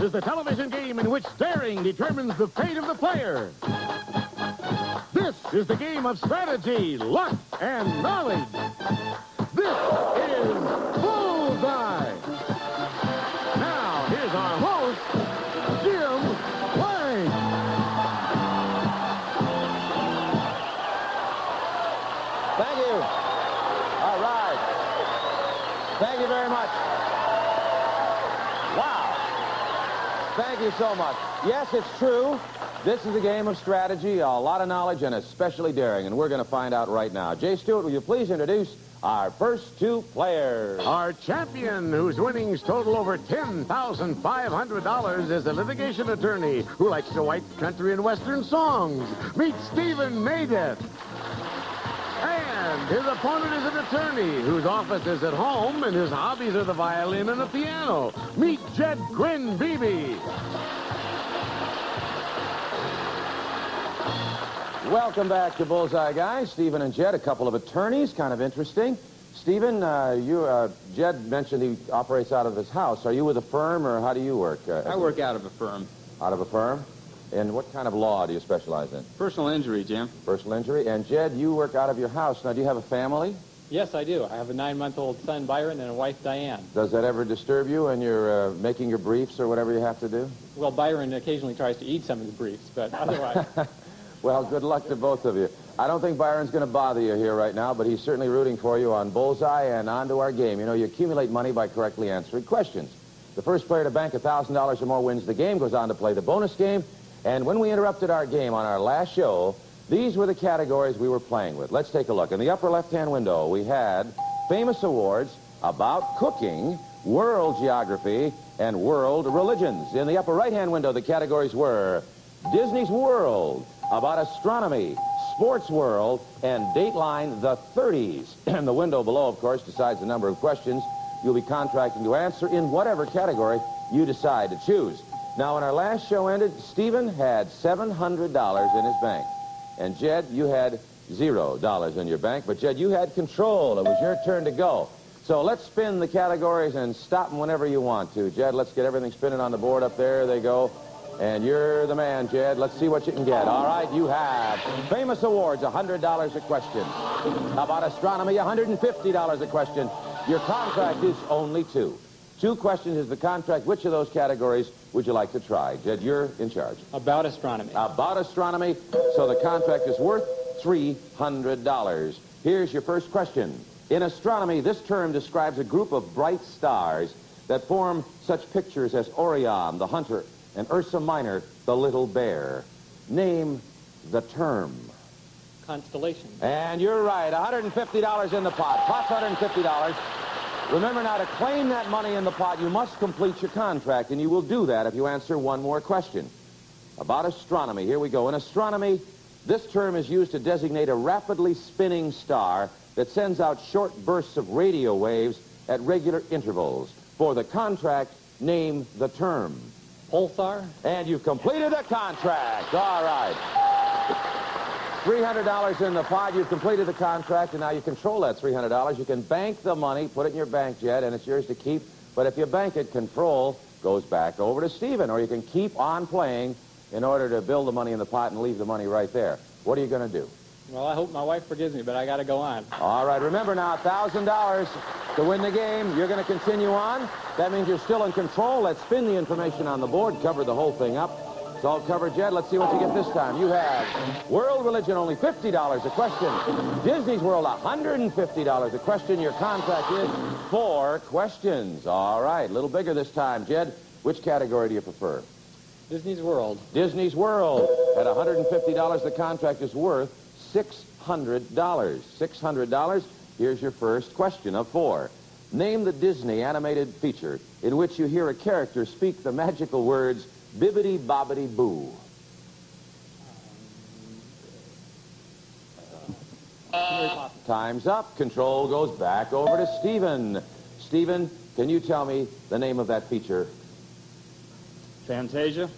is the television game in which daring determines the fate of the player. This is the game of strategy, luck, and knowledge. This is Bullseye. Now, here's our host, Jim Lang. Thank you. All right. Thank you very much. Wow. Thank you so much. Yes, it's true. This is a game of strategy, a lot of knowledge, and especially daring, and we're going to find out right now. Jay Stewart, will you please introduce our first two players? Our champion, whose winnings total over $10,500, is a litigation attorney who likes to white country and western songs. Meet Stephen Nadeff. And his opponent is an attorney whose office is at home and his hobbies are the violin and the piano. Meet Jed Quinn Beebe. Welcome back to Bullseye, guys. Stephen and Jed, a couple of attorneys, kind of interesting. Stephen, Jed mentioned he operates out of his house. Are you with a firm, or how do you work? I work out of a firm. Out of a firm? And what kind of law do you specialize in? Personal injury, Jim. Personal injury. And Jed, you work out of your house. Now, do you have a family? Yes, I do. I have a 9-month-old son, Byron, and a wife, Diane. Does that ever disturb you when you're making your briefs or whatever you have to do? Well, Byron occasionally tries to eat some of the briefs, but otherwise... Well, good luck to both of you. I don't think Byron's going to bother you here right now, but he's certainly rooting for you on Bullseye and on to our game. You know, you accumulate money by correctly answering questions. The first player to bank $1,000 or more wins the game, goes on to play the bonus game. And when we interrupted our game on our last show, these were the categories we were playing with. Let's take a look. In the upper left-hand window, we had famous awards about cooking, world geography, and world religions. In the upper right-hand window, the categories were Disney's World, about astronomy, sports world, and Dateline the 30s. And the window below, of course, decides the number of questions you'll be contracting to answer in whatever category you decide to choose. Now, when our last show ended, Stephen had $700 in his bank. And Jed, you had $0 in your bank. But Jed, you had control. It was your turn to go. So let's spin the categories and stop them whenever you want to. Jed, let's get everything spinning on the board up there. They go. And you're the man, Jed. Let's see what you can get. All right, you have famous awards, $100 a question. About astronomy, $150 a question. Your contract is only two. 2 questions is the contract. Which of those categories would you like to try? Jed, you're in charge. About astronomy. About astronomy. So the contract is worth $300. Here's your first question. In astronomy, this term describes a group of bright stars that form such pictures as Orion, the Hunter, and Ursa Minor, the Little Bear. Name the term. Constellation. And you're right. $150 in the pot. Pot's $150. Remember now, to claim that money in the pot, you must complete your contract, and you will do that if you answer one more question. About astronomy. Here we go. In astronomy, this term is used to designate a rapidly spinning star that sends out short bursts of radio waves at regular intervals. For the contract, name the term. Pulsar. And you've completed the contract. All right. $300 in the pot. You've completed the contract, and now you control that $300. You can bank the money, put it in your bank, Jed, and it's yours to keep. But if you bank it, control goes back over to Stephen, or you can keep on playing in order to build the money in the pot and leave the money right there. What are you going to do? Well, I hope my wife forgives me, but I got to go on. All right. Remember now, $1,000 to win the game. You're going to continue on. That means you're still in control. Let's spin the information on the board, cover the whole thing up. It's all covered, Jed. Let's see what you get this time. You have world religion, only $50 a question. Disney's World, $150 a question. Your contract is 4 questions. All right. A little bigger this time. Jed, which category do you prefer? Disney's World. Disney's World. At $150, the contract is worth $600. $600. Here's your first question of 4. Name the Disney animated feature in which you hear a character speak the magical words bibbidi bobbidi boo. Time's up. Control goes back over to Stephen. Stephen, can you tell me the name of that feature? Fantasia.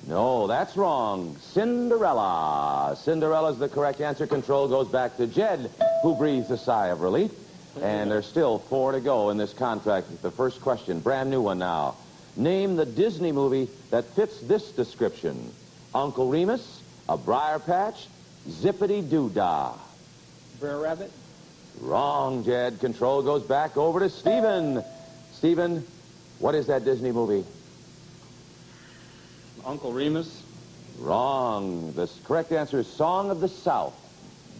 No, that's wrong. Cinderella. Cinderella's the correct answer. Control goes back to Jed, who breathes a sigh of relief. And there's still 4 to go in this contract. The first question, brand new one now. Name the Disney movie that fits this description. Uncle Remus, a briar patch, zippity-doo-dah. Brer Rabbit. Wrong, Jed. Control goes back over to Stephen. Stephen, what is that Disney movie? Uncle Remus. Wrong. The correct answer is Song of the South.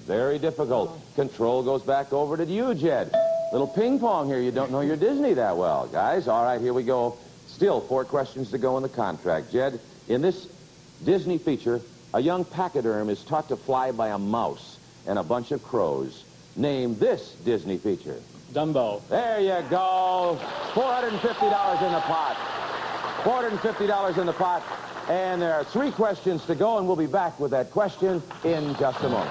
Very difficult. Control goes back over to you, Jed. Little ping pong here. You don't know your Disney that well, guys. All right, here we go. Still 4 questions to go in the contract. Jed, in this Disney feature, a young pachyderm is taught to fly by a mouse and a bunch of crows. Name this Disney feature. Dumbo. There you go. $450 in the pot. $450 in the pot. And there are 3 questions to go, and we'll be back with that question in just a moment.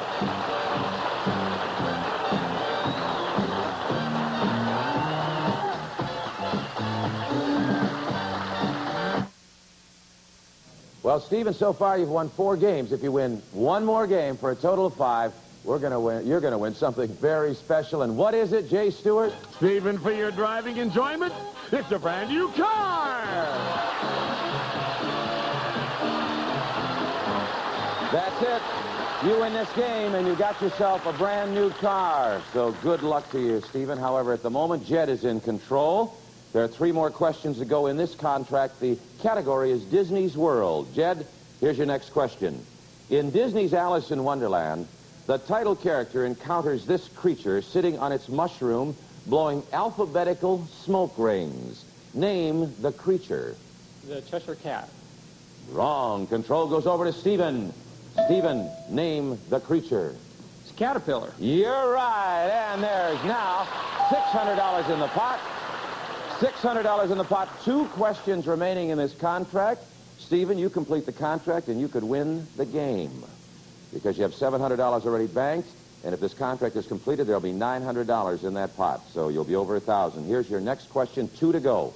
Well, Stephen, so far you've won 4 games. If you win 1 more game for a total of 5, you're going to win something very special. And what is it, Jay Stewart? Stephen, for your driving enjoyment, it's a brand new car. That's it. You win this game, and you got yourself a brand new car. So good luck to you, Stephen. However, at the moment, Jed is in control. There are 3 more questions to go in this contract. The category is Disney's World. Jed, here's your next question. In Disney's Alice in Wonderland, the title character encounters this creature sitting on its mushroom, blowing alphabetical smoke rings. Name the creature. The Cheshire Cat. Wrong. Control goes over to Stephen. Stephen, name the creature. It's a caterpillar. You're right. And there's now $600 in the pot. $600 in the pot. 2 questions remaining in this contract. Stephen, you complete the contract and you could win the game because you have $700 already banked. And if this contract is completed, there'll be $900 in that pot. So you'll be over 1,000. Here's your next question. 2 to go.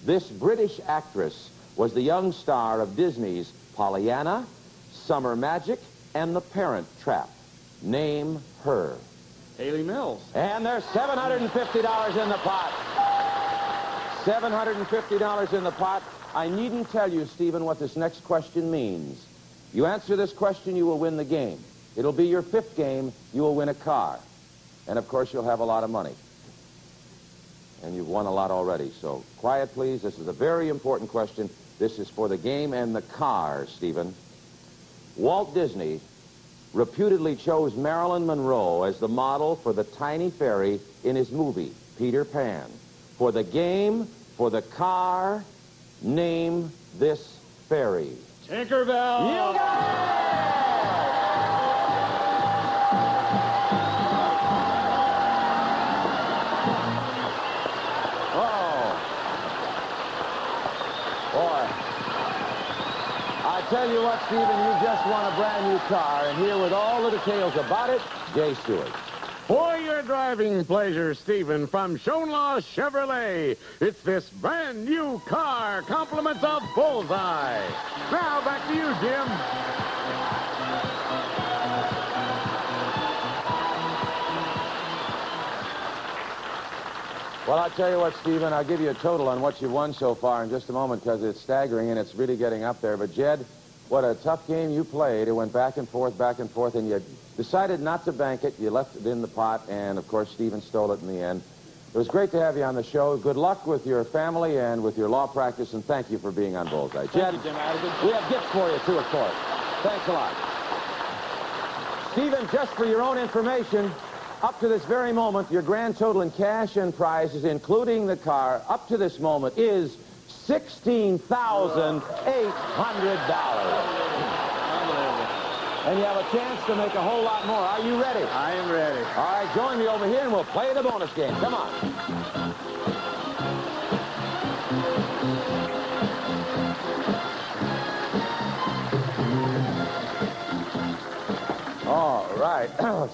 This British actress was the young star of Disney's Pollyanna, Summer Magic, and The Parent Trap. Name her. Haley Mills. And there's $750 in the pot. $750 in the pot. I needn't tell you, Stephen, what this next question means. You answer this question, you will win the game. It'll be your 5th game. You will win a car. And, of course, you'll have a lot of money. And you've won a lot already. So quiet, please. This is a very important question. This is for the game and the car, Stephen. Walt Disney reputedly chose Marilyn Monroe as the model for the tiny fairy in his movie, Peter Pan. For the game, for the car, name this fairy. Tinkerbell. You got it! Oh. Boy. I tell you what, Stephen, you just won a brand new car, and here with all the details about it, Jay Stewart. For your driving pleasure, Stephen, from Schoenlaw Chevrolet, it's this brand new car, compliments of Bullseye. Now, back to you, Jim. Well, I'll tell you what, Stephen, I'll give you a total on what you've won so far in just a moment because it's staggering and it's really getting up there. But, Jed, what a tough game you played. It went back and forth, and you decided not to bank it. You left it in the pot, and, of course, Stephen stole it in the end. It was great to have you on the show. Good luck with your family and with your law practice, and thank you for being on Bullseye. Jed, Thank you, Jim. I had a good we have gifts for you, too, of course. Thanks a lot. Stephen, just for your own information, up to this very moment, your grand total in cash and prizes, including the car, up to this moment is $16,800. And you have a chance to make a whole lot more. Are you ready? I am ready. All right, join me over here and we'll play the bonus game. Come on. All right.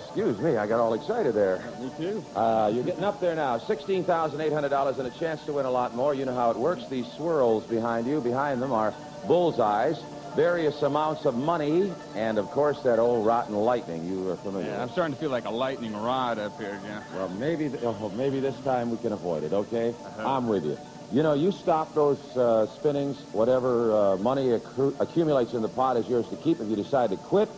Excuse me, I got all excited there. Me too. You're getting up there now. $16,800 and a chance to win a lot more. You know how it works. These swirls behind you, behind them are bullseyes, various amounts of money, and, of course, that old rotten lightning you are familiar Yeah, I'm with. starting to feel like a lightning rod up here, Jim. Well, maybe this time we can avoid it, okay? I'm with you. You know, you stop those spinnings, whatever money accumulates in the pot is yours to keep if you decide to quit.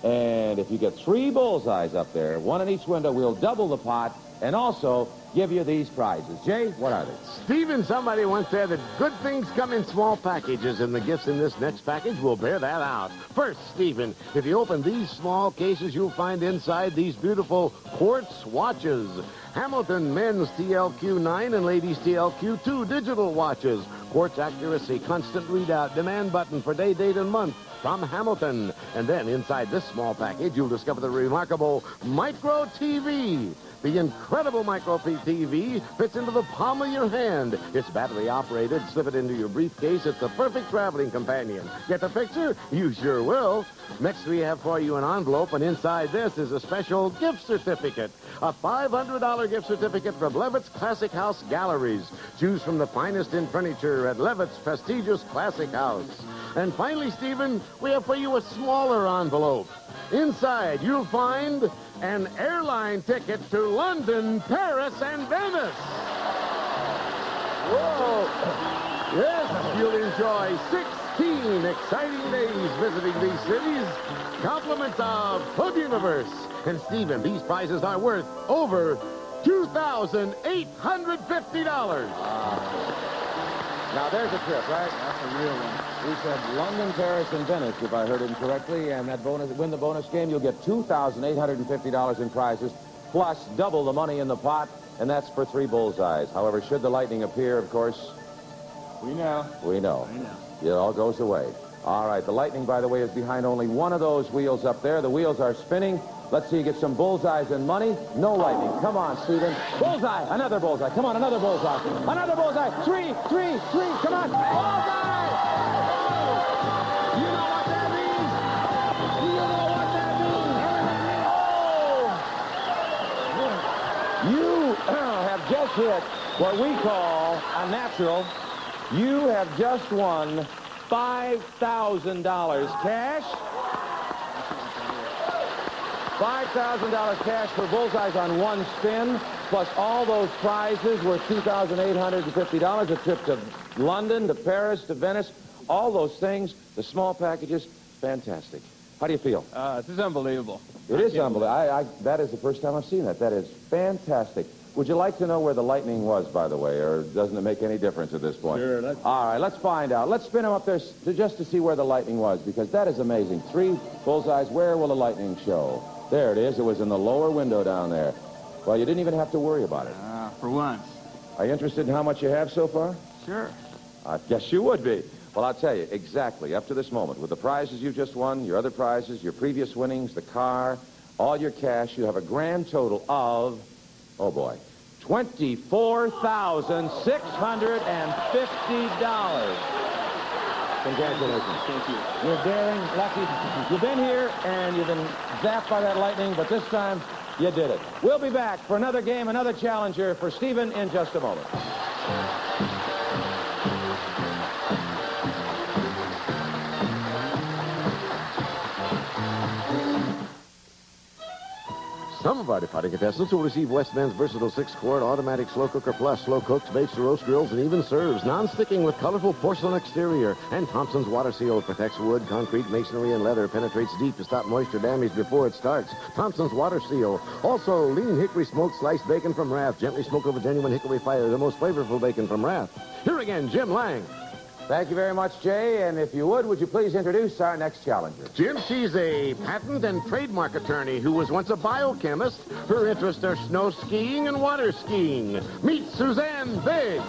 And if you get 3 bullseyes up there, 1 in each window, we'll double the pot and also give you these prizes. Jay, what are they? Stephen, somebody once said that good things come in small packages, and the gifts in this next package will bear that out. First, Stephen, if you open these small cases, you'll find inside these beautiful quartz watches. Hamilton men's TLQ9 and ladies TLQ2 digital watches. Quartz accuracy, constant readout, demand button for day, date, and month from Hamilton. And then inside this small package, you'll discover the remarkable Micro TV. The incredible Micro TV fits into the palm of your hand. It's battery operated. Slip it into your briefcase. It's the perfect traveling companion. Get the picture? You sure will. Next, we have for you an envelope, and inside this is a special gift certificate. A $500 gift certificate from Levitt's Classic House Galleries. Choose from the finest in furniture at Levitt's prestigious Classic House. And finally, Stephen, we have for you a smaller envelope. Inside, you'll find an airline ticket to London, Paris, and Venice. Whoa! Yes, you'll enjoy 16 exciting days visiting these cities. Compliments of Club Universe. And, Stephen, these prizes are worth over $2,850. Now, there's a trip, right? That's a real one. We said London, Paris, and Venice, if I heard him correctly. And that bonus, win the bonus game, you'll get $2,850 in prizes, plus double the money in the pot, and that's for 3 bullseyes. However, should the lightning appear, of course... We know. We know. We know. It all goes away. All right, the lightning, by the way, is behind only one of those wheels up there. The wheels are spinning. Let's see you get some bullseyes and money. No lightning. Come on, Stephen. Bullseye. Another bullseye. Come on, another bullseye. Another bullseye. 3, 3, 3. Come on. Bullseye! Oh! You know what that means? You know what that means? Oh! You have just hit what we call a natural. You have just won $5,000 cash. $5,000 cash for bullseyes on 1 spin, plus all those prizes worth $2,850. A trip to London, to Paris, to Venice, all those things, the small packages, fantastic. How do you feel? This is unbelievable. It is unbelievable. That is the first time I've seen that. That is fantastic. Would you like to know where the lightning was, by the way, or doesn't it make any difference at this point? Sure. All right, let's find out. Let's spin them up there just to see where the lightning was, because that is amazing. 3 bullseyes. Where will the lightning show? There it is. It was in the lower window down there. Well, you didn't even have to worry about it. For once. Are you interested in how much you have so far? Sure. I guess you would be. Well, I'll tell you, exactly, up to this moment, with the prizes you just won, your other prizes, your previous winnings, the car, all your cash, you have a grand total of, oh boy, $24,650. Congratulations. Thank you. You're daring, lucky. You've been here, and you've been zapped by that lightning, but this time, you did it. We'll be back for another game, another challenger for Stephen in just a moment. Some of our departing contestants will receive Westman's versatile 6-quart automatic slow cooker plus slow cooks, bakes, roast grills, and even serves. Non-sticking with colorful porcelain exterior. And Thompson's water seal protects wood, concrete, masonry, and leather. Penetrates deep to stop moisture damage before it starts. Thompson's water seal. Also, lean hickory smoked sliced bacon from Rath. Gently smoked over genuine hickory fire. The most flavorful bacon from Rath. Here again, Jim Lang. Thank you very much, Jay. And if you would you please introduce our next challenger? Jim, she's a patent and trademark attorney who was once a biochemist. Her interests are snow skiing and water skiing. Meet Suzanne Biggs.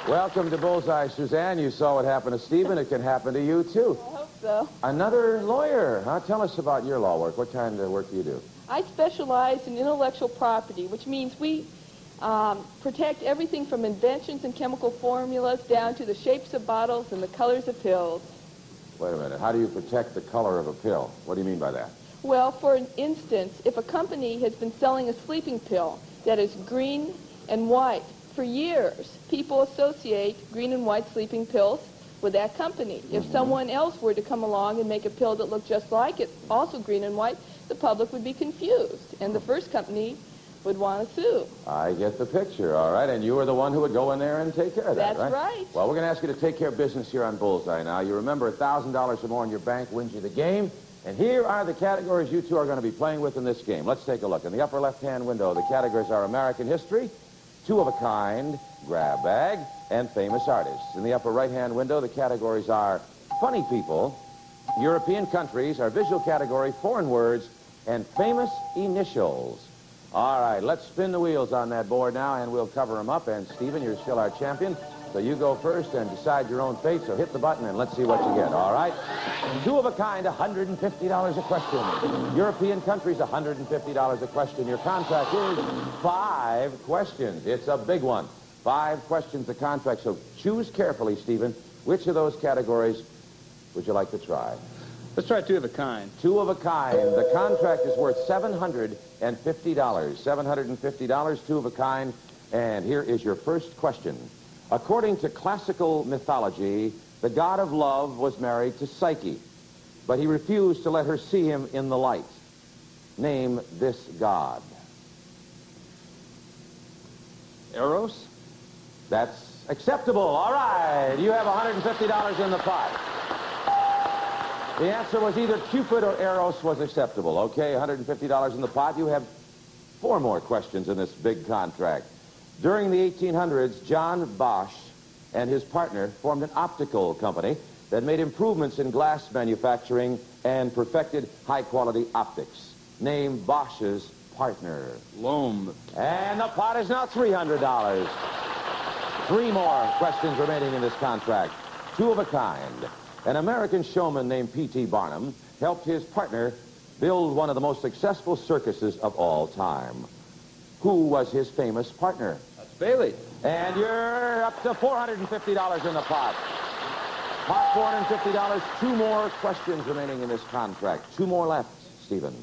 Welcome to Bullseye, Suzanne. You saw what happened to Stephen. It can happen to you, too. I hope so. Another lawyer, huh? Tell us about your law work. What kind of work do you do? I specialize in intellectual property, which means we protect everything from inventions and chemical formulas down to the shapes of bottles and the colors of pills. Wait a minute. How do you protect the color of a pill? What do you mean by that? Well, for instance, if a company has been selling a sleeping pill that is green and white for years, people associate green and white sleeping pills with that company. If someone else were to come along and make a pill that looked just like it, also green and white, the public would be confused, and the first company would want to sue. I get the picture, all right. And you were the one who would go in there and take care of that, That's right. Well, we're going to ask you to take care of business here on Bullseye now. You remember $1,000 or more in your bank wins you the game. And here are the categories you two are going to be playing with in this game. Let's take a look. In the upper left-hand window, the categories are American history, two of a kind, grab bag, and famous artists. In the upper right-hand window, the categories are funny people, European countries, our visual category, foreign words, and famous initials. All right, let's spin the wheels on that board now, and we'll cover them up. And, Stephen, you're still our champion, so you go first and decide your own fate. So hit the button, and let's see what you get, all right? Two of a kind, $150 a question. European countries, $150 a question. Your contract is 5 questions. It's a big one. 5 questions a contract, so choose carefully, Stephen. Which of those categories would you like to try? Let's try two of a kind. Two of a kind. The contract is worth $750. $750, two of a kind. And here is your first question. According to classical mythology, the god of love was married to Psyche, but he refused to let her see him in the light. Name this god. Eros? That's acceptable. All right. You have $150 in the pot. The answer was either Cupid or Eros was acceptable. Okay, $150 in the pot. You have 4 more questions in this big contract. During the 1800s, John Bosch and his partner formed an optical company that made improvements in glass manufacturing and perfected high-quality optics. Name Bosch's partner. Loam. And the pot is now $300. 3 more questions remaining in this contract. Two of a kind. An American showman named P.T. Barnum helped his partner build one of the most successful circuses of all time. Who was his famous partner? That's Bailey. And you're up to $450 in the pot. Pot $450. 2 more questions remaining in this contract. 2 more left, Stephen.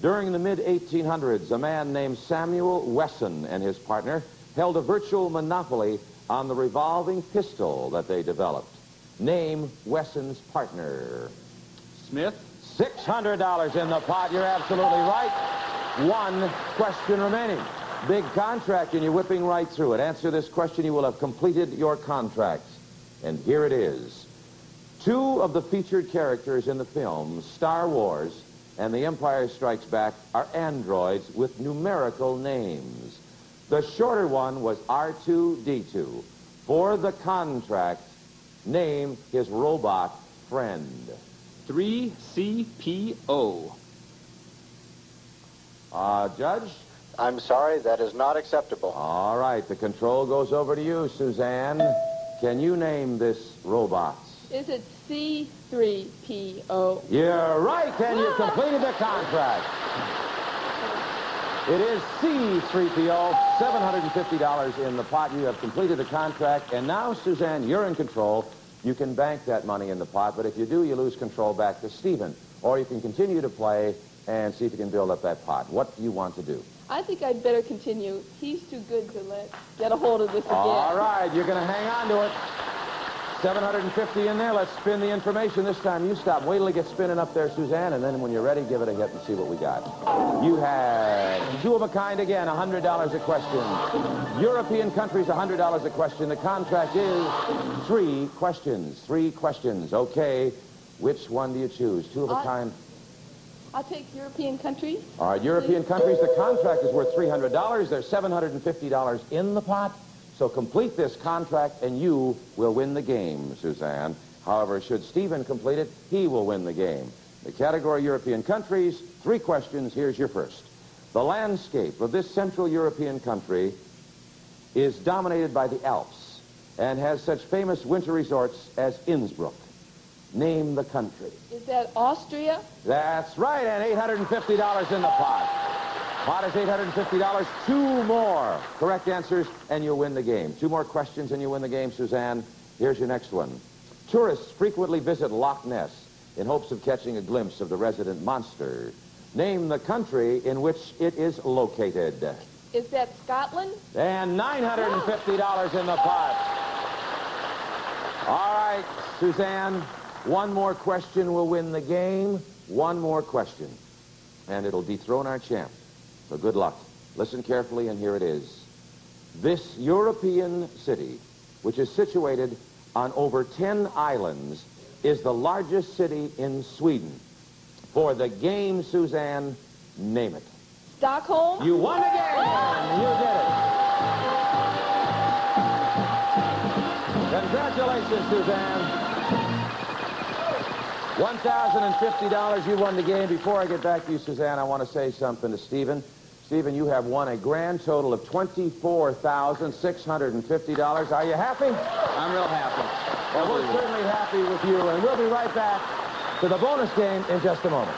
During the mid-1800s, a man named Samuel Wesson and his partner held a virtual monopoly on the revolving pistol that they developed. Name Wesson's partner. Smith. $600 in the pot. You're absolutely right. 1 question remaining. Big contract, and you're whipping right through it. Answer this question, you will have completed your contract. And here it is. 2 of the featured characters in the films, Star Wars and The Empire Strikes Back, are androids with numerical names. The shorter one was R2-D2. For the contract, name his robot friend. 3CPO. Judge? I'm sorry, that is not acceptable. All right, the control goes over to you, Suzanne. Can you name this robot? Is it C3PO? You're right, and you completed the contract. It is C3PO, $750 in the pot. You have completed the contract, and now, Suzanne, you're in control. You can bank that money in the pot, but if you do, you lose control back to Stephen. Or you can continue to play and see if you can build up that pot. What do you want to do? I think I'd better continue. He's too good to get a hold of this again. All right, you're going to hang on to it. $750 in there. Let's spin the information. This time you stop. Wait till it gets spinning up there, Suzanne, and then when you're ready, give it a hit and see what we got. You have 2 of a kind again, $100 a question. European countries, $100 a question. The contract is 3 questions. 3 questions. Okay, which one do you choose? 2 of a kind. I'll take European countries. All right, European countries, the contract is worth $300. There's $750 in the pot. So complete this contract, and you will win the game, Suzanne. However, should Stephen complete it, he will win the game. The category European countries, 3 questions. Here's your first. The landscape of this Central European country is dominated by the Alps and has such famous winter resorts as Innsbruck. Name the country. Is that Austria? That's right, and $850 in the pot. Pot is $850. 2 more correct answers, and you'll win the game. 2 more questions, and you win the game, Suzanne. Here's your next one. Tourists frequently visit Loch Ness in hopes of catching a glimpse of the resident monster. Name the country in which it is located. Is that Scotland? And $950 in the pot. All right, Suzanne, one more question will win the game. One more question, and it'll dethrone our champ. So good luck. Listen carefully, and here it is. This European city, which is situated on over 10 islands, is the largest city in Sweden. For the game, Suzanne, name it. Stockholm? You won the game! You did it. Congratulations, Suzanne. $1,050, you won the game. Before I get back to you, Suzanne, I want to say something to Stephen. Stephen, you have won a grand total of $24,650. Are you happy? I'm real happy. Well, we're certainly happy with you, and we'll be right back to the bonus game in just a moment.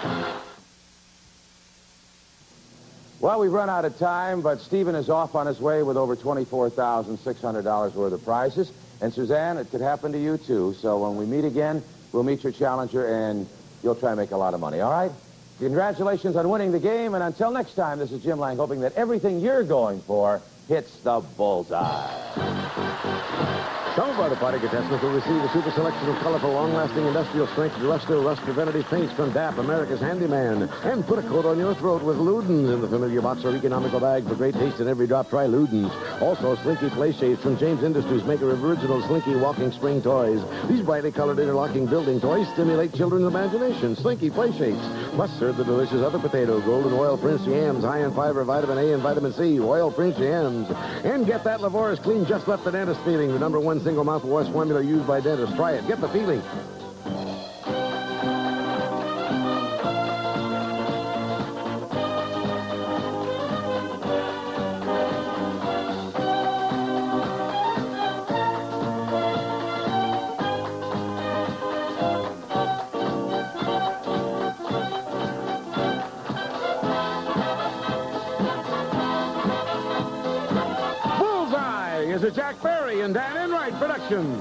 Well, we've run out of time, but Stephen is off on his way with over $24,600 worth of prizes. And Suzanne, it could happen to you, too. So when we meet again, we'll meet your challenger, and you'll try and make a lot of money, all right? Congratulations on winning the game, and until next time, this is Jim Lang, hoping that everything you're going for hits the bullseye. Some of our departing contestants will receive a super selection of colorful, long-lasting, industrial-strength rust preventative paints from DAP, America's Handyman. And put a coat on your throat with Ludens in the familiar box or economical bag. For great taste in every drop, try Ludens. Also, Slinky Play Shades from James Industries, maker of original Slinky walking spring toys. These brightly colored interlocking building toys stimulate children's imagination. Slinky Play Shades. Plus, serve the delicious other potato, golden oil Prince yams, high in fiber, vitamin A, and vitamin C. Royal Prince yams. And get that Lavor's Clean Just Left the Dentist feeling. The #1 single mouthwash formula used by dentists. Try it. Get the feeling. Bullseye is a Jack Barry and Dan Enright production.